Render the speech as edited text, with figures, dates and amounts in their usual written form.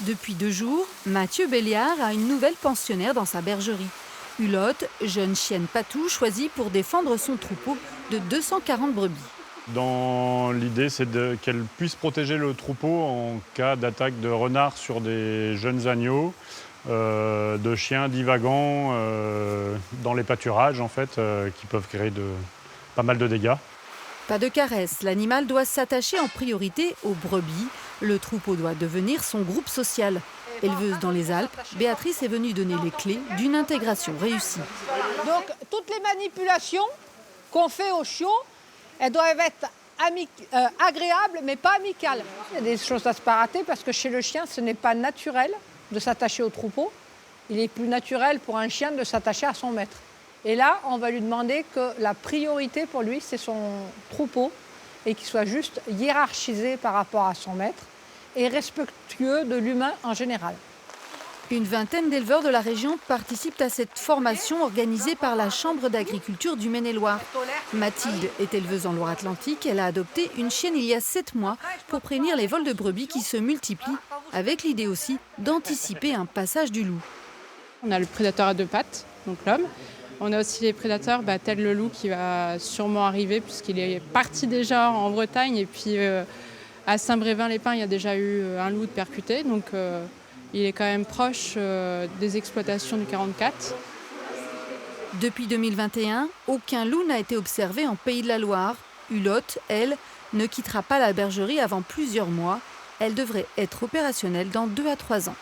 Depuis 2 jours, Mathieu Béliard a une nouvelle pensionnaire dans sa bergerie. Hulotte, jeune chienne patou choisie pour défendre son troupeau de 240 brebis. Dans l'idée, c'est qu'elle puisse protéger le troupeau en cas d'attaque de renards sur des jeunes agneaux, de chiens divagants dans les pâturages, en fait, qui peuvent créer pas mal de dégâts. Pas de caresse, l'animal doit s'attacher en priorité aux brebis. Le troupeau doit devenir son groupe social. Éleveuse dans les Alpes, Béatrice est venue donner les clés d'une intégration réussie. Donc, toutes les manipulations qu'on fait aux chiots, elles doivent être agréables, mais pas amicales. Il y a des choses à se pas rater parce que chez le chien, ce n'est pas naturel de s'attacher au troupeau. Il est plus naturel pour un chien de s'attacher à son maître. Et là, on va lui demander que la priorité pour lui, c'est son troupeau et qu'il soit juste hiérarchisé par rapport à son maître et respectueux de l'humain en général. Une vingtaine d'éleveurs de la région participent à cette formation organisée par la Chambre d'agriculture du Maine-et-Loire. Mathilde est éleveuse en Loire-Atlantique. Elle a adopté une chienne il y a 7 mois pour prévenir les vols de brebis qui se multiplient, avec l'idée aussi d'anticiper un passage du loup. On a le prédateur à 2 pattes, donc l'homme. On a aussi les prédateurs, tel le loup qui va sûrement arriver puisqu'il est parti déjà en Bretagne. Et puis à Saint-Brévin-les-Pins, il y a déjà eu un loup de percuté. Donc il est quand même proche des exploitations du 44. Depuis 2021, aucun loup n'a été observé en Pays de la Loire. Hulotte, elle, ne quittera pas la bergerie avant plusieurs mois. Elle devrait être opérationnelle dans 2 à 3 ans.